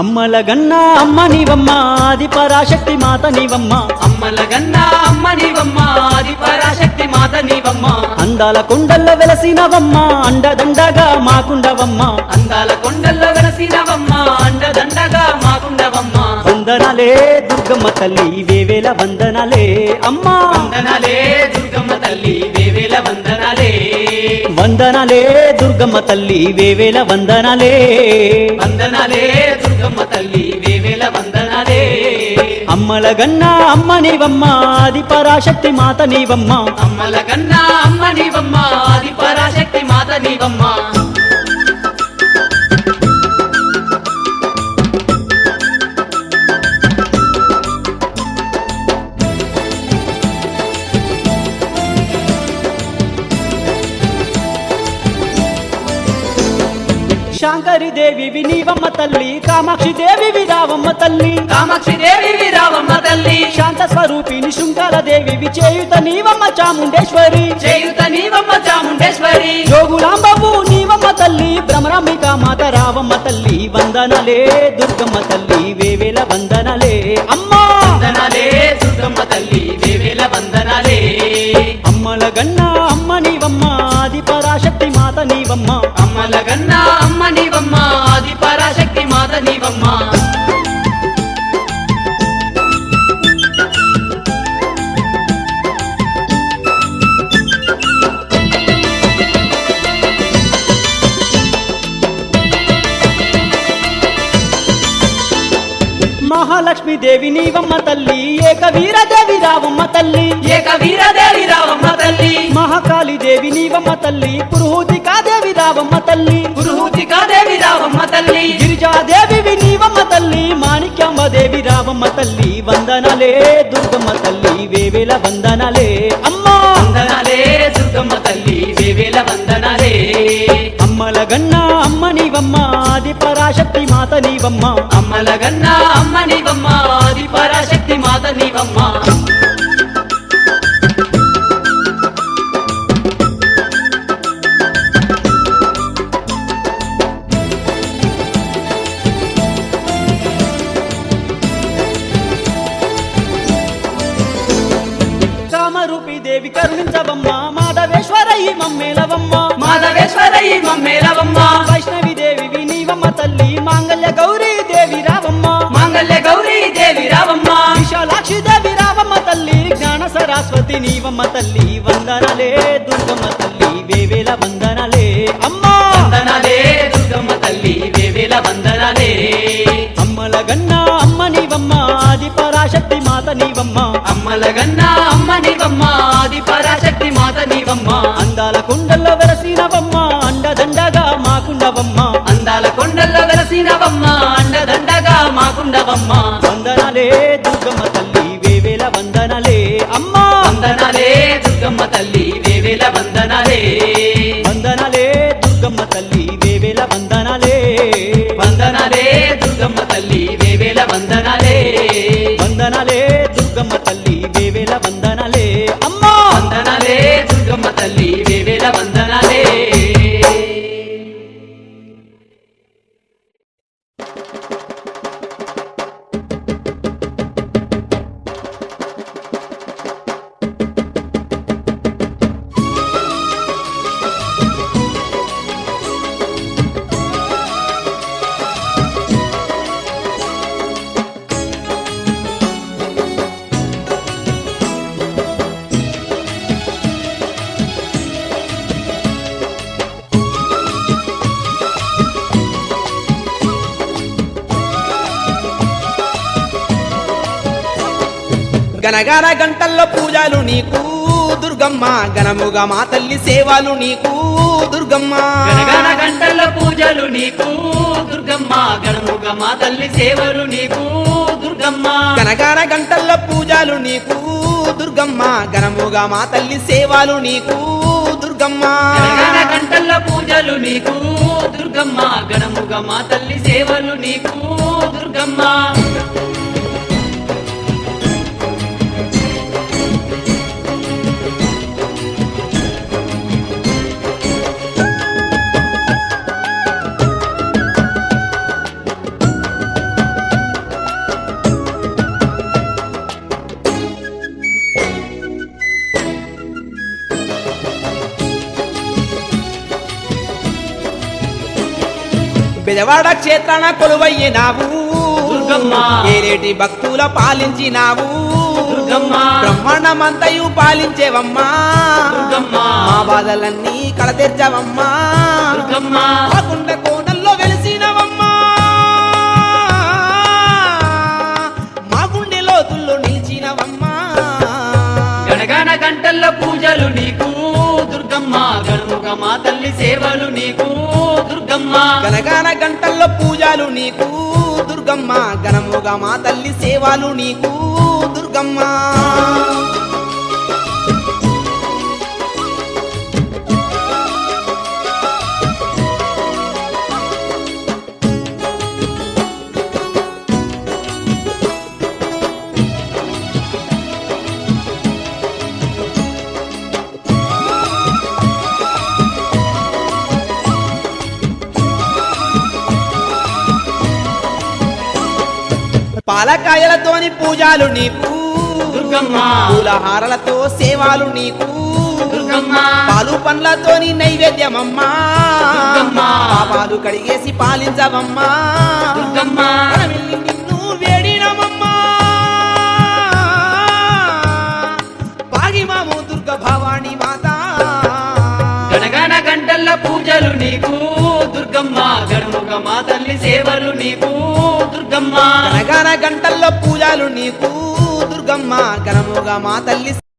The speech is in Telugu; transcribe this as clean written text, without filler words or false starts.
అమ్మల గన్నా అమ్మ నీవమ్మ ఆది పరాశక్తి మాత నీవమ్మ అమ్మల గన్నా అమ్మ నీవమ్మ ఆది పరాశక్తి మాత నీవమ్మ అందాల కొండల్లో వెలసినవమ్మ అండదండగా మాకుండవమ్మ అందాల కొండల్లో వెలసినవమ్మ అండదండగా మాకుండవమ్మ వందనాలే దుర్గమ్మ తల్లి వేవేల వందనాలే అమ్మా వందనాలే దుర్గమ్మ తల్లి వేవేల వందనాలే వందనాలే దుర్గమ్మ తల్లి వేవేల వందనాలే వందనాలే దుర్గమ్మ తల్లి వేవేల వందనాలే అమ్మల గన్నా అమ్మ నీవమ్మ ఆది పరాశక్తి మాత నీవమ్మ అమ్మల గన్నా అమ్మ నీవమ్మ ఆది పరాశక్తి మాత నీవమ్మ శాంకరి దేవి వినీవమ్మ తల్లి కామాక్షి దేవి విరావమ్మ తల్లి కామాక్షి దేవి విరావమ్మ తల్లి శాంత స్వరూపిణి శృంగార దేవి విచేయుత నీవమ్మ చాముండేశ్వరి చేయుత నీవమ్మ చాముండేశ్వరి జోగులాంబవు నీవమ్మ తల్లి భ్రమరాంబిక మాత రావమ్మ తల్లి వందనలే దుర్గమ్మ తల్లి వేవేల వందనలే అమ్మా వందనాలే దుర్గమ్మ తల్లి వేవేల వందనాలే అమ్మల గన్నా అమ్మ నీవమ్మ ఆది పరాశక్తి మాత నీవమ్మ అమ్మల గన్నా అమ్మ నీవమ్మ ఆది పరాశక్తి మాత నీవమ్మ మహాలక్ష్మి దేవి నీవమ్మ తల్లి ఏక వీరదేవి రావమ్మ తల్లి ఏక వీరదేవి రావమ్మ తల్లి మహాకాళి దేవి నీవమ్మ తల్లి పురుహూతికా దేవి రావమ్మ తల్లి పురుహూతికా దేవి రావమ్మ తల్లి గిరిజాదేవి నీవమ్మ తల్లి మాణిక్యాంబ దేవి రావమ్మ తల్లి వందనలే దుర్గమ్మ తల్లి వేవేల వందనలే అమ్మా వందనాలే దుర్గమ్మ తల్లి వేవేల వందనాలే అమ్మల గన్నా అమ్మ నీవమ్మ ఆది పరాశక్తి మాత నీవమ్మ అమ్మల గన్నా అమ్మ నీవమ్మ ఆది పరాశక్తి మాత నీవమ్మ కామరూపి దేవి కరుణించవమ్మ మాధవేశ్వరయ్యి మమ్మేలవమ్మ మాధవేశ్వరయ్యి మమ్మేలవమ్మ వైష్ణవి దేవి వినీవమ్మ తల్లి మాంగళ్య గౌరీ దేవి రావమ్మ మాంగళ్య గౌరీ దేవి రావమ్మ విశాలాక్షి దేవి రావమ్మ తల్లి జ్ఞాన సరస్వతి నీవమ్మ తల్లి వందనలే దుర్గమ్మ తల్లి వేవేల వందనలే అమ్మా వందనాలే దుర్గమ్మ తల్లి వేవేల వందనాలే అమ్మల గన్నా అమ్మ నీవమ్మ ఆది పరాశక్తి మాత నీవమ్మ అమ్మల గన్నా అమ్మ నీవమ్మ ఆది పరాశక్తి మాత నీవమ్మ అందాల కొండల్లో వెలసినవమ్మ అండదండగా మాకుండవమ్మ అందాల కొండల్లో వెలసినవమ్మ అండదండగా మాకుండవమ్మ వందనలే దుర్గమ్మ తల్లి వేవేల వందనలే అమ్మా వందనాలే దుర్గమ్మ తల్లి వేవేల వందనాలే వందనలే దుర్గమ్మ తల్లి వేవేల వందనలే వందనాలే దుర్గమ్మ తల్లి వేవేల వందనాలే వందనలే దుర్గమ్మ తల్లి వేవేల వందనలే అమ్మా వందనాలే దుర్గమ్మ తల్లి వేవేల వందనాలే గనగన గంటల్లో పూజలు నీకు దుర్గమ్మ గణముగా మా తల్లి సేవలు నీకు దుర్గమ్మ గణగణ గంటల పూజలు నీకు దుర్గమ్మ గణముగా మా తల్లి సేవలు నీకు దుర్గమ్మ గనగన గంటల్లో పూజలు నీకు దుర్గమ్మ గణముగా మా తల్లి సేవలు నీకు దుర్గమ్మ గణగణ గంటల పూజలు నీకు దుర్గమ్మ గణముగా మా తల్లి సేవలు నీకు దుర్గమ్మ బెజవాడ క్షేత్రాన కొలువయ్యినావు దుర్గమ్మ. ఏలేటి భక్తుల పాలించినావు దుర్గమ్మ. బ్రహ్మాండమంతయు పాలించేవమ్మా దుర్గమ్మ. మా బాధలన్నీ కడతెర్చవమ్మా దుర్గమ్మ. ఆ కొండ కోణంలో వెలిసినవమ్మా మా గుండె లోతుల్లో నిలిచినవమ్మా గణగణ గంటల్ల పూజలు నీకు దుర్గమ్మ గణముగ మా తల్లి సేవలు నీకు దుర్గమ్మ. గనగాన గంటల్లో పూజలు నీకు దుర్గమ్మ గణముగా మా తల్లి సేవలు నీకు దుర్గమ్మ పాలకాయలతోని పూజలు నీకు దుర్గమ్మ. పూలహారలతో సేవలు నీకు దుర్గమ్మ. పాలు పండ్లతోని నైవేద్యమమ్మా దుర్గమ్మ. పాపాలు కడిగేసి పాలించవమ్మా దుర్గమ్మ. మనమిల్లి నిన్ను వేడినమమ్మా భాగిమాము దుర్గ భవాని మాత గణగణ గంటల్ల పూజలు నీకు దుర్గమ్మ గణముగ మా తల్లి సేవలు నీకు దుర్గమ్మ. గనగన గంటల్లో పూజలు నీకు దుర్గమ్మ గణముగా మా తల్లి